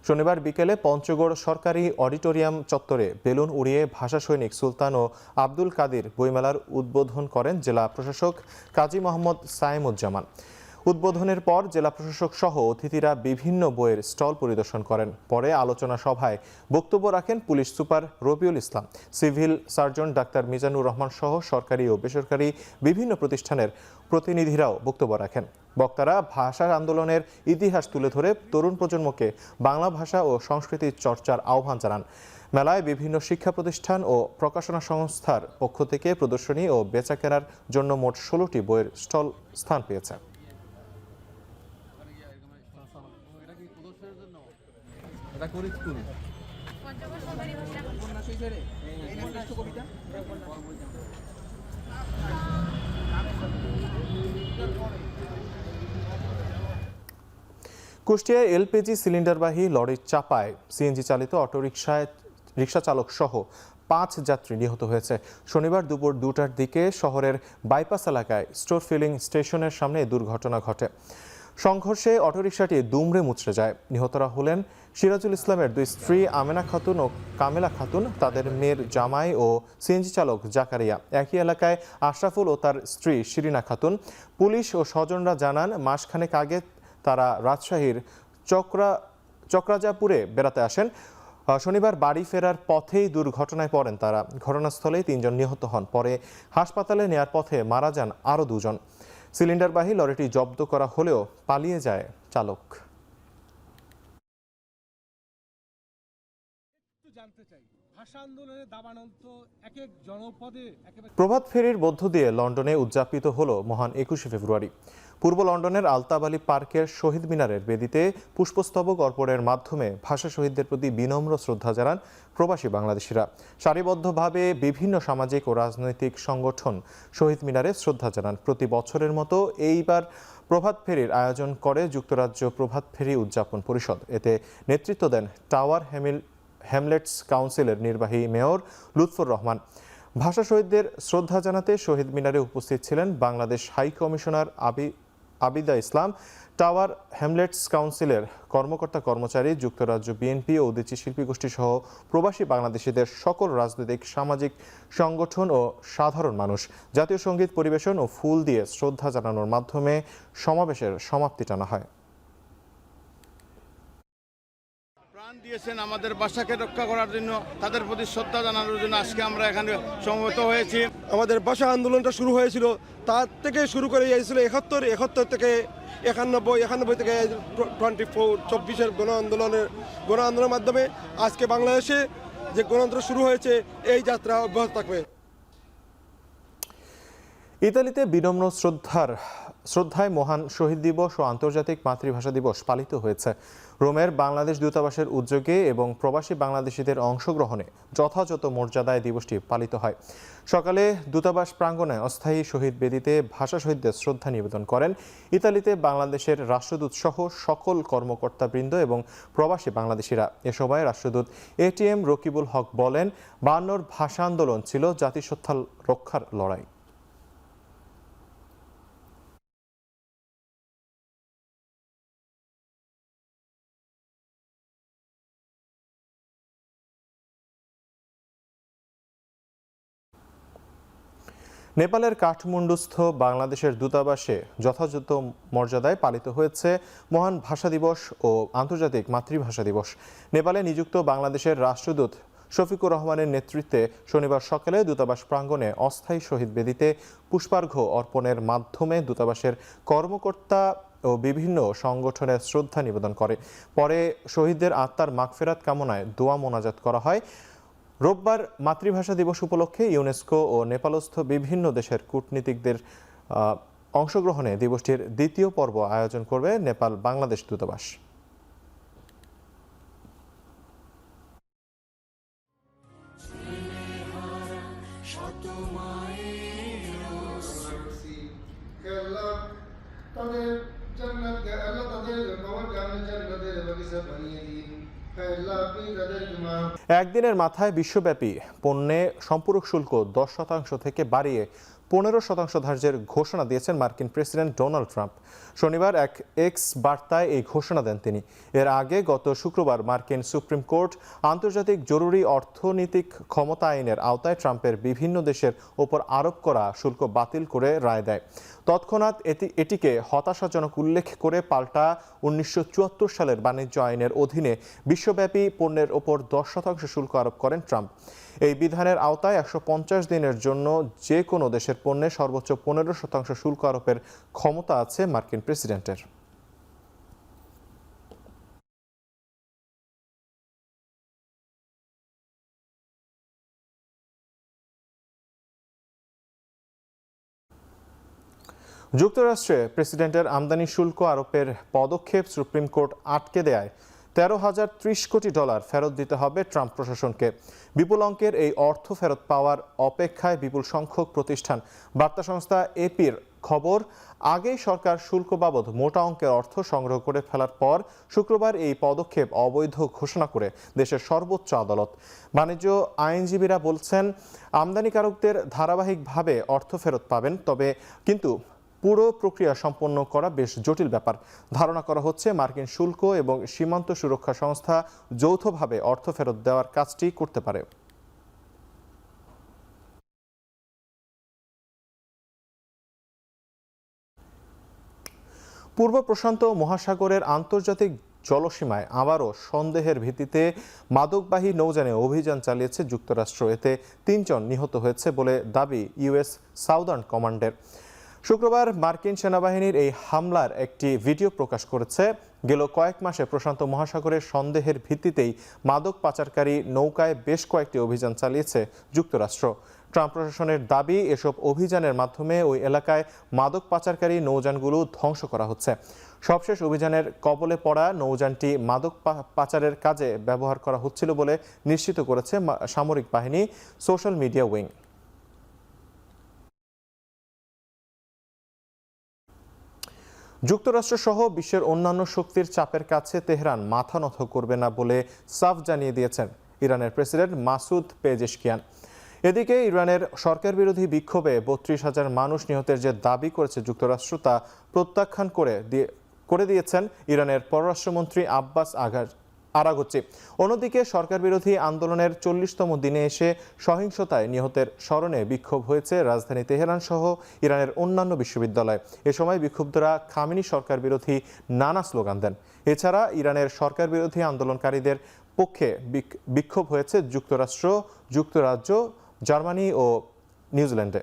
শনিবার বিকেলে পঞ্চগড় সরকারি অডিটোরিয়াম চত্বরে বেলুন উড়িয়ে ভাষা সৈনিক সুলতান ও আব্দুল কাদির বইমেলার উদ্বোধন করেন জেলা প্রশাসক কাজী মোহাম্মদ সায়েমুজ্জামান। উদ্বোধনের পর জেলা প্রশাসক সহ অতিথিরা বিভিন্ন বইয়ের স্টল পরিদর্শন করেন। পরে আলোচনা সভায় বক্তব্য রাখেন police super Rabiul Islam, civil surgeon doctor Mizanur Rahman সহ সরকারি ও বেসরকারি বিভিন্ন প্রতিষ্ঠানের প্রতিনিধিরাও বক্তব্য রাখেন। বক্তারা ভাষা আন্দোলনের ইতিহাস তুলে ধরে তরুণ প্রজন্মকে বাংলা ভাষা ও সংস্কৃতি চর্চার আহ্বান জানান। মেলায় বিভিন্ন শিক্ষা প্রতিষ্ঠান ও প্রকাশনা সংস্থার পক্ষ থেকে প্রদর্শনী ও বেচাকেনার জন্য মোট 16টি বইয়ের স্টল স্থান পেয়েছে। কুষ্টিয়ায় এলপিজি সিলিন্ডারবাহী লরির চাপায় সিএনজি চালিত রিকশা চালক সহ 5 যাত্রী নিহত হয়েছে। শনিবার দুপুর 2টার দিকে শহরের বাইপাস এলাকায় স্টোর ফিলিং স্টেশনের সামনে দুর্ঘটনা ঘটে। সংঘর্ষে অটোরিকশাটি দুমড়ে মুচড়ে যায়। নিহতরা হলেন সিরাজুল ইসলামের 2 স্ত্রী আমেনা খাতুন ও কামেলা খাতুন, তাদের মেয়ের জামাই ও সিএনজি চালক জাকারিয়া। একই এলাকায় আশরাফুল ও তার স্ত্রী শিরিনা খাতুন। পুলিশ ও স্বজনরা জানান, মাসখানেক আগে তারা রাজশাহীর চক্রাজাপুরে বেড়াতে আসেন। শনিবার বাড়ি ফেরার পথেই দুর্ঘটনায় পড়েন তারা। ঘটনাস্থলেই 3 জন নিহত হন। পরে হাসপাতালে নেয়ার পথে মারা যান আরও 2 জন। সিলিন্ডারবাহী লরিটি জব্দ করা হলেও পালিয়ে যায় চালক। প্রভাত ফেরির মধ্য দিয়ে লন্ডনে উদযাপিত হলো মহান 21শে ফেব্রুয়ারি। পূর্ব লন্ডনের আলতাবালি পার্কের শহীদ মিনারের বেদিতে পুষ্পস্তবক অর্পণের মাধ্যমে ভাষা শহীদদের প্রতি বিনম্র শ্রদ্ধা জানান প্রবাসী বাংলাদেশিরা। সারিবদ্ধভাবে বিভিন্ন সামাজিক ও রাজনৈতিক সংগঠন শহীদ মিনারে শ্রদ্ধা জানান। প্রতি বছরের মতো এইবার প্রভাত ফেরির আয়োজন করে যুক্তরাজ্য প্রভাত ফেরি উদযাপন পরিষদ। এতে নেতৃত্ব দেন টাওয়ার হ্যামলেটস কাউন্সিলের নির্বাহী মেয়র লুৎফর রহমান। ভাষা শহীদদের শ্রদ্ধা জানাতে শহীদ মিনারে উপস্থিত ছিলেন বাংলাদেশ হাই কমিশনার আবিদা ইসলাম, টাওয়ার হ্যামলেটস কাউন্সিলের কর্মকর্তা কর্মচারী, যুক্তরাজ্য বিএনপি ও উদীচী শিল্পী গোষ্ঠী সহ প্রবাসী বাংলাদেশিদের সকল রাজনৈতিক সামাজিক সংগঠন ও সাধারণ মানুষ। জাতীয় সঙ্গীত পরিবেশন ও ফুল দিয়ে শ্রদ্ধা জানানোর মাধ্যমে সমাবেশের সমাপ্তি টানা হয়। প্রাণ দিয়েছেন আমাদের ভাষাকে রক্ষা করার জন্য, তাদের প্রতি শ্রদ্ধা জানানোর জন্য আজকে আমরা এখানে সমবেত হয়েছি। আমাদের ভাষা আন্দোলনটা শুরু হয়েছিল, তার থেকে শুরু করে এসেছিল 71 থেকে 91 থেকে 24 গণ আন্দোলনের মাধ্যমে আজকে বাংলাদেশে যে গণতন্ত্র শুরু হয়েছে, এই যাত্রা অব্যাহত থাকবে। ইতালিতে বিনম্র শ্রদ্ধায় মহান শহীদ দিবস ও আন্তর্জাতিক মাতৃভাষা দিবস পালিত হয়েছে। রোমের বাংলাদেশ দূতাবাসের উদ্যোগে এবং প্রবাসী বাংলাদেশিদের অংশগ্রহণে যথাযথ মর্যাদায় দিবসটি পালিত হয়। সকালে দূতাবাস প্রাঙ্গণে অস্থায়ী শহীদ বেদিতে ভাষা শহীদদের শ্রদ্ধা নিবেদন করেন ইতালিতে বাংলাদেশের রাষ্ট্রদূত সহ সকল কর্মকর্তাবৃন্দ এবং প্রবাসী বাংলাদেশিরা। এ সময় রাষ্ট্রদূত ATM রকিবুল হক বলেন, 52 ভাষা আন্দোলন ছিল জাতিসত্তা রক্ষার লড়াই। নেপালের কাঠমান্ডুস্থ বাংলাদেশের দূতাবাসে যথাযথ মর্যাদায় পালিত হয়েছে মহান ভাষা দিবস ও আন্তর্জাতিক মাতৃভাষা দিবস। নেপালে নিযুক্ত বাংলাদেশের রাষ্ট্রদূত শফিকুর রহমানের নেতৃত্বে শনিবার সকালে দূতাবাস প্রাঙ্গণে অস্থায়ী শহীদ বেদিতে পুষ্পার্ঘ্য অর্পণের মাধ্যমে দূতাবাসের কর্মকর্তা ও বিভিন্ন সংগঠনের শ্রদ্ধা নিবেদন করে। পরে শহীদদের আত্মার মাগফিরাত কামনায় দোয়া মোনাজাত করা হয়। রোববার মাতৃভাষা দিবস উপলক্ষে ইউনেস্কো ও নেপালস্থ বিভিন্ন দেশের কূটনীতিকদের অংশগ্রহণে দিবসটির দ্বিতীয় পর্ব আয়োজন করবে নেপাল বাংলাদেশ দূতাবাস। একদিনের মাথায় বিশ্বব্যাপী পণ্যে সম্পূরক শুল্ক 10% থেকে বাড়িয়ে 15% ধার্যের ঘোষণা দিয়েছেন মার্কিন প্রেসিডেন্ট ডোনাল্ড ট্রাম্প। শনিবার এক এক্স বার্তায় এই ঘোষণা দেন তিনি। এর আগে গত শুক্রবার মার্কিন সুপ্রিম কোর্ট আন্তর্জাতিক জরুরি অর্থনৈতিক ক্ষমতা আইনের আওতায় ট্রাম্পের বিভিন্ন দেশের ওপর আরোপ করা শুল্ক বাতিল করে রায় দেয়। তৎক্ষণাৎ এটিকে হতাশাজনক উল্লেখ করে পাল্টা 1974 সালের বাণিজ্য আইনের অধীনে বিশ্বব্যাপী পণ্যের ওপর 10% শুল্ক আরোপ করেন ট্রাম্প। এই বিধানের আওতায় 150 দিনের জন্য যে কোনো দেশের পণ্যে সর্বোচ্চ 15% শুল্ক আরোপের ক্ষমতা আছে মার্কিন প্রেসিডেন্টের। যুক্তরাষ্ট্রে প্রেসিডেন্টের আমদানি শুল্ক আরোপের পদক্ষেপ সুপ্রিম কোর্ট আটকে দেয় 13,030 কোটি ডলার ফেরত দিতে হবে ট্রাম্প প্রশাসনকে। বিপুল অঙ্কের এই অর্থ ফেরত পাওয়ার অপেক্ষায় বিপুল সংখ্যক প্রতিষ্ঠান। বার্তা সংস্থা এপির খবর, আগেই সরকার শুল্ক বাবদ মোটা অঙ্কের অর্থ সংগ্রহ করে ফেলার পর শুক্রবার এই পদক্ষেপ অবৈধ ঘোষণা করে দেশের সর্বোচ্চ আদালত। বাণিজ্য আইনজীবীরা বলছেন, আমদানিকারকদের ধারাবাহিকভাবে অর্থ ফেরত পাবেন, কিন্তু পুরো প্রক্রিয়া সম্পন্ন করা বেশ জটিল ব্যাপার। ধারণা করা হচ্ছে মার্কিন শুল্ক এবং সীমান্ত সুরক্ষা সংস্থা যৌথভাবে অর্থ ফেরত দেওয়ার কাজটি করতে পারে। পূর্ব প্রশান্ত মহাসাগরের আন্তর্জাতিক জলসীমায় আবারও সন্দেহের ভিত্তিতে মাদকবাহী নৌযানে অভিযান চালিয়েছে যুক্তরাষ্ট্র। এতে 3 জন নিহত হয়েছে বলে দাবি ইউএস সাউদার্ন কমান্ডের। শুক্রবার মার্কিন সেনাবাহিনীর এই হামলার একটি ভিডিও প্রকাশ করেছে। গেল কয়েক মাসে প্রশান্ত মহাসাগরের সন্দেহের ভিত্তিতেই মাদক পাচারকারী নৌকায় বেশ কয়েকটি অভিযান চালিয়েছে যুক্তরাষ্ট্র। ট্রাম্প প্রশাসনের দাবি, এসব অভিযানের মাধ্যমে ওই এলাকায় মাদক পাচারকারী নৌযানগুলো ধ্বংস করা হচ্ছে। সবশেষ অভিযানের কবলে পড়া নৌযানটি মাদক পাচারের কাজে ব্যবহার করা হচ্ছিল বলে নিশ্চিত করেছে সামরিক বাহিনী সোশ্যাল মিডিয়া উইং। যুক্তরাষ্ট্র সহ বিশ্বের অন্যান্য শক্তির চাপের কাছে তেহরান মাথা নত করবে না বলে সাফ জানিয়ে দিয়েছেন ইরানের প্রেসিডেন্ট মাসুদ পেজেশকিয়ান। এদিকে ইরানের সরকার বিরোধী বিক্ষোভে ৩২,০০০ মানুষ নিহতের যে দাবি করেছে যুক্তরাষ্ট্র তা প্রত্যাখ্যান করে দিয়েছেন ইরানের পররাষ্ট্রমন্ত্রী আব্বাস আরাগচি। অন্যদিকে সরকার বিরোধী আন্দোলনের ৪০তম দিনে এসে সহিংসতায় নিহতের স্মরণে বিক্ষোভ হয়েছে রাজধানী তেহরান সহ ইরানের অন্যান্য বিশ্ববিদ্যালয়ে। এ সময় বিক্ষুব্ধরা খামেনি সরকার বিরোধী নানা স্লোগান দেন। এছাড়া ইরানের সরকার বিরোধী আন্দোলনকারীদের পক্ষে বিক্ষোভ হয়েছে যুক্তরাষ্ট্র, যুক্তরাজ্য, জার্মানি ও নিউজিল্যান্ডে।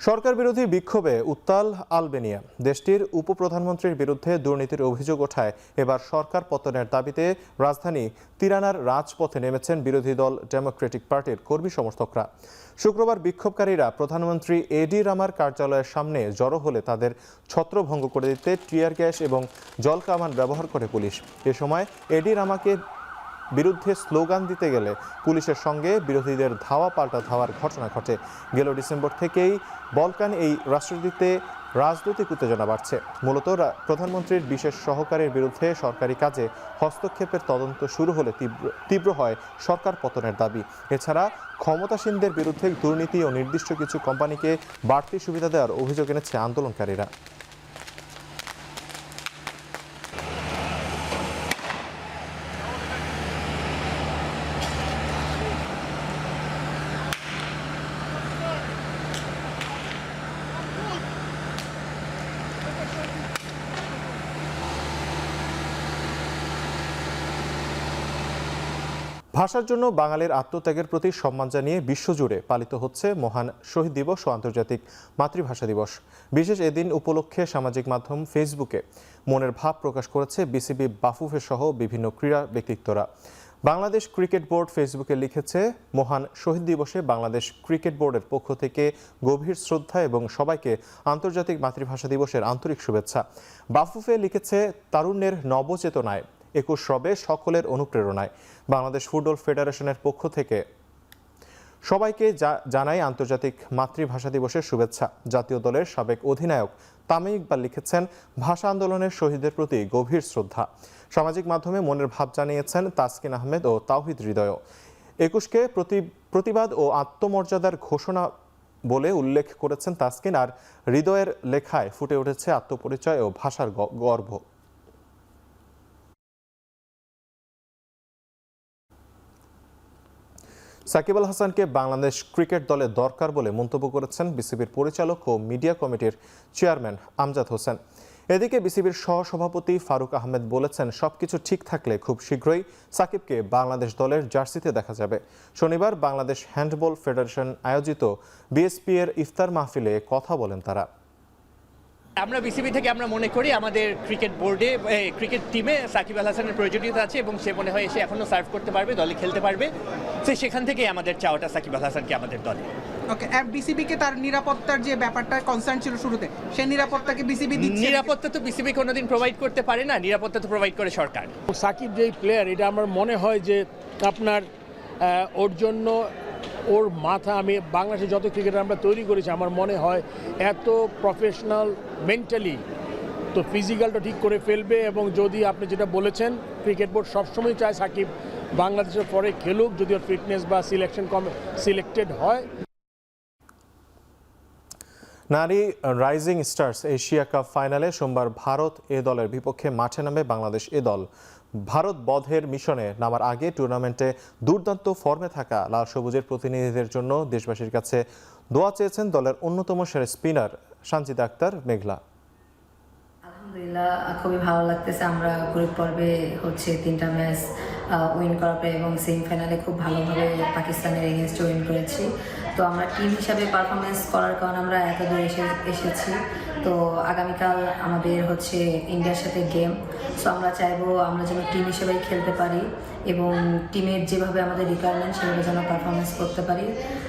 সরকার বিরোধী বিক্ষোভে উত্তাল আলবেনিয়া। দেশটির উপপ্রধানমন্ত্রীর বিরুদ্ধে দুর্নীতির অভিযোগ ওঠায় এবার সরকার পতনের দাবিতে রাজধানী তিরানার রাজপথে নেমেছেন বিরোধী দল ডেমোক্রেটিক পার্টির কর্মী সমর্থকরা। শুক্রবার বিক্ষোভকারীরা প্রধানমন্ত্রী এডি রামার কার্যালয়ের সামনে জড়ো হলে তাদের ছত্রভঙ্গ করে দিতে টিয়ার গ্যাস এবং জলকামান ব্যবহার করে পুলিশ। এ সময় এডি রামাকে বিরুদ্ধে স্লোগান দিতে গেলে পুলিশের সঙ্গে বিরোধীদের ধাওয়া পাল্টা ধাওয়ার ঘটনা ঘটে। গেল ডিসেম্বর থেকেই বলকান এই রাষ্ট্রটিতে রাজনৈতিক উত্তেজনা বাড়ছে। মূলত প্রধানমন্ত্রীর বিশেষ সহকারীর বিরুদ্ধে সরকারি কাজে হস্তক্ষেপের তদন্ত শুরু হলে তীব্র হয় সরকার পতনের দাবি। এছাড়া ক্ষমতাসীনদের বিরুদ্ধে দুর্নীতি ও নির্দিষ্ট কিছু কোম্পানিকে বাড়তি সুবিধা দেওয়ার অভিযোগ এনেছে আন্দোলনকারীরা। ভাষার জন্য বাঙালির আত্মত্যাগের প্রতি সম্মান জানিয়ে বিশ্বজুড়ে পালিত হচ্ছে মহান শহীদ দিবস ও আন্তর্জাতিক মাতৃভাষা দিবস। বিশেষ এদিন উপলক্ষে সামাজিক মাধ্যম ফেসবুকে মনের ভাব প্রকাশ করেছে বিসিবি বাফুফে সহ বিভিন্ন ক্রীড়া ব্যক্তিত্বরা। বাংলাদেশ ক্রিকেট বোর্ড ফেসবুকে লিখেছে, মহান শহীদ দিবসে বাংলাদেশ ক্রিকেট বোর্ডের পক্ষ থেকে গভীর শ্রদ্ধা এবং সবাইকে আন্তর্জাতিক মাতৃভাষা দিবসের আন্তরিক শুভেচ্ছা। বাফুফে লিখেছে, তারুণ্যের নবচেতনায় ২১ রবে সকলের অনুপ্রেরণায় বাংলাদেশ ফুটবল ফেডারেশনের পক্ষ থেকে সবাইকে জানাই আন্তর্জাতিক মাতৃভাষা দিবসের শুভেচ্ছা। জাতীয় দলের সাবেক অধিনায়ক তামিম ইকবাল লিখেছেন, ভাষা আন্দোলনের শহীদদের প্রতি গভীর শ্রদ্ধা। সামাজিক মাধ্যমে মনের ভাব জানিয়েছেন তাসকিন আহমেদ ও তাওহিদ হৃদয়। ২১কে প্রতিবাদ ও আত্মমর্যাদার ঘোষণা বলে উল্লেখ করেছেন তাসকিন। আর হৃদয়ের লেখায় ফুটে উঠেছে আত্মপরিচয় ও ভাষার গর্ব। সাকিব আল হাসানকে বাংলাদেশ ক্রিকেট দলে দরকার বলে মন্তব্য করেছেন বিসিবির পরিচালক ও মিডিয়া কমিটির চেয়ারম্যান আমজাদ হোসেন। এদিকে বিসিবির সহসভাপতি ফারুক আহমেদ বলেছেন, সবকিছু ঠিক থাকলে খুব শীঘ্রই সাকিবকে বাংলাদেশ দলের জার্সিতে দেখা যাবে। শনিবার বাংলাদেশ হ্যান্ডবল ফেডারেশন আয়োজিত বিএসপি এর ইফতার মাহফিলে কথা বলেন তারা। আমরা বিসিবি থেকে আমরা মনে করি আমাদের ক্রিকেট বোর্ডে ক্রিকেট টিমে সাকিব আল হাসানের প্রয়োজনীয়তা আছে এবং সে মনে হয় এসে এখনও সার্ভ করতে পারবে, দলে খেলতে পারবে। সেখান থেকেই আমাদের চাওয়াটা সাকিব আল হাসানকে আমাদের দলে। ওকে, বিসিবিকে তার নিরাপত্তার যে ব্যাপারটা কনসার্ন ছিল শুরুতে, সেই নিরাপত্তাকে বিসিবি দিচ্ছে? নিরাপত্তা তো বিসিবি কোনোদিন প্রোভাইড করতে পারে না, নিরাপত্তা তো প্রোভাইড করে সরকার। সাকিব যেই প্লেয়ার, এটা আমার মনে হয় যে আপনার ওর জন্য ওর মাথা, আমি বাংলাদেশে যত ক্রিকেটার আমরা তৈরি করেছি আমার মনে হয় এত প্রফেশনাল মেন্টালি, তো ফিজিক্যালটা ঠিক করে ফেলবে। এবং যদি আপনি যেটা বলেছেন, ক্রিকেট বোর্ড সবসময় চায় সাকিব বাংলাদেশের পরে খেলুক, যদি ওর ফিটনেস বা সিলেক্টেড হয়। নারী রাইজিং স্টার্স এশিয়া কাপ ফাইনালে সোমবার ভারত এ দলের বিপক্ষে মাঠে নামে বাংলাদেশ এ দল। ভারত বধের মিশনে নামার আগে টুর্নামেন্টে দুর্দান্ত ফর্মে থাকা লাল সবুজের প্রতিনিধিদের জন্য দেশবাসীর কাছে দোয়া চেয়েছেন দলের অন্যতম সেরা স্পিনার সানজিদা আক্তার মেঘলা। আলহামদুলিল্লাহ, খুবই ভালো লাগতেছে। আমরা গ্রুপ পর্বে 3টা ম্যাচ উইন করার পরে এবং সেমিফাইনালে খুব ভালোভাবে পাকিস্তানের এগেনস্টে উইন করেছি। তো আমরা টিম হিসাবে পারফরমেন্স করার কারণে আমরা এত দূর এসেছি। তো আগামীকাল আমাদের ইন্ডিয়ার সাথে গেম। সো আমরা চাইবো আমরা যেন টিম হিসেবেই খেলতে পারি এবং টিমের যেভাবে আমাদের রিকোয়ারমেন্ট সেভাবে যেন পারফরমেন্স করতে পারি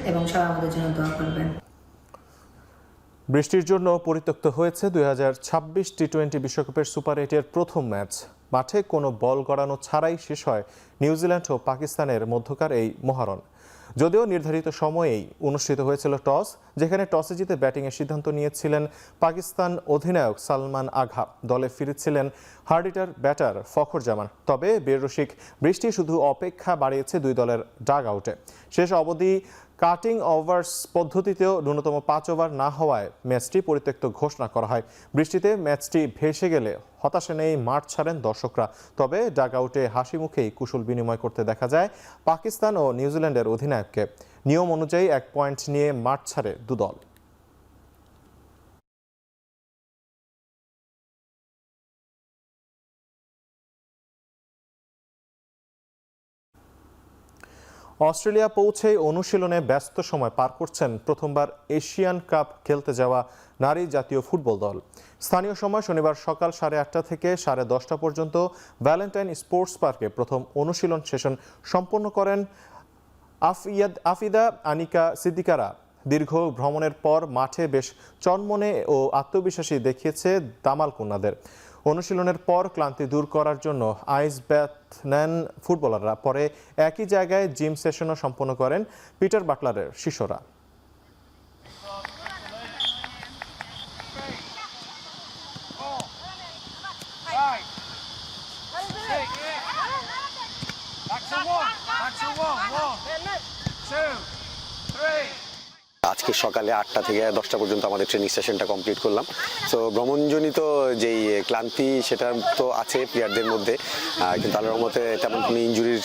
এবং সবাই আমাদের জন্য দোয়া করবেন। বৃষ্টির জন্য পরিত্যক্ত হয়েছে 2026 টি-20 বিশ্বকাপের সুপার 8-এর প্রথম ম্যাচ। মাঠে কোনো বল গড়ানো ছাড়াই শেষ হয় নিউজিল্যান্ড ও পাকিস্তানের মধ্যকার এই মহারণ। যদিও নির্ধারিত সময়েই অনুষ্ঠিত হয়েছিল টস, যেখানে টসে জিতে ব্যাটিংয়ের সিদ্ধান্ত নিয়েছিলেন পাকিস্তান অধিনায়ক সালমান আগা। দলে ফিরেছিলেন হার্ডিটার ব্যাটার ফখর জামান। তবে বেরসিক বৃষ্টি শুধু অপেক্ষা বাড়িয়েছে দুই দলের ডাগ আউটে। শেষ অবধি কাটিং ওভার্স পদ্ধতিতেও ন্যূনতম 5 ওভার না হওয়ায় ম্যাচটি পরিত্যক্ত ঘোষণা করা হয়। বৃষ্টিতে ম্যাচটি ভেসে গেলে হতাশা নেই মাঠ ছাড়েন দর্শকরা। তবে ডাগ আউটে হাসি মুখেই কুশল বিনিময় করতে দেখা যায় পাকিস্তান ও নিউজিল্যান্ডের অধিনায়ককে। নিয়ম অনুযায়ী 1 পয়েন্ট নিয়ে মাঠ ছাড়ে দুদল। অস্ট্রেলিয়া পৌঁছেই অনুশীলনে ব্যস্ত সময় পার করছেন প্রথমবার এশিয়ান কাপ খেলতে যাওয়া নারী জাতীয় ফুটবল দল। স্থানীয় সময় শনিবার সকাল 8:30 থেকে 10:30 পর্যন্ত ভ্যালেন্টাইন স্পোর্টস পার্কে প্রথম অনুশীলন সেশন সম্পন্ন করেন আফিদা আনিকা সিদ্দিকারা। দীর্ঘ ভ্রমণের পর মাঠে বেশ চনমনে ও আত্মবিশ্বাসী দেখিয়েছে দামাল কন্যাদের। অনুশীলনের পর ক্লান্তি দূর করার জন্য আইস ব্যাথ নেন ফুটবলাররা। পরে একই জায়গায় জিম সেশনও সম্পন্ন করেন পিটার বাটলারের শিষ্যরা। আজকে সকালে 8টা থেকে 10টা পর্যন্ত আমাদের ট্রেনিং সেশনটা কমপ্লিট করলাম। তো ভ্রমণজনিত যেই ক্লান্তি সেটা তো আছে প্লেয়ারদের মধ্যে, কিন্তু আল্লাহর রহমতে তেমন কোনো ইনজুরির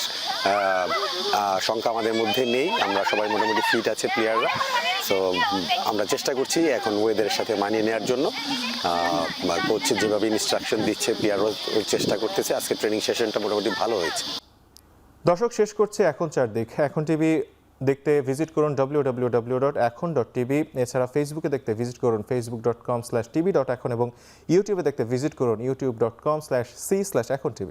সংখ্যা আমাদের মধ্যে নেই। আমরা সবাই মোটামুটি ফিট আছে প্লেয়াররা। তো আমরা চেষ্টা করছি এখন ওয়েদারের সাথে মানিয়ে নেওয়ার জন্য। কোচ যেভাবে ইনস্ট্রাকশন দিচ্ছে প্লেয়ারও চেষ্টা করতেছে। আজকে ট্রেনিং সেশনটা মোটামুটি ভালো হয়েছে। দর্শক, শেষ করছে এখন চারদিক। এখন টিভি দেখতে ভিজিট করুন www.ekhon.tv। এছাড়া ফেসবুকে দেখতে ভিজিট করুন facebook.com/tv.ekhon এবং ইউটিউবে দেখতে ভিজিট করুন youtube.com/c/ekhon tv।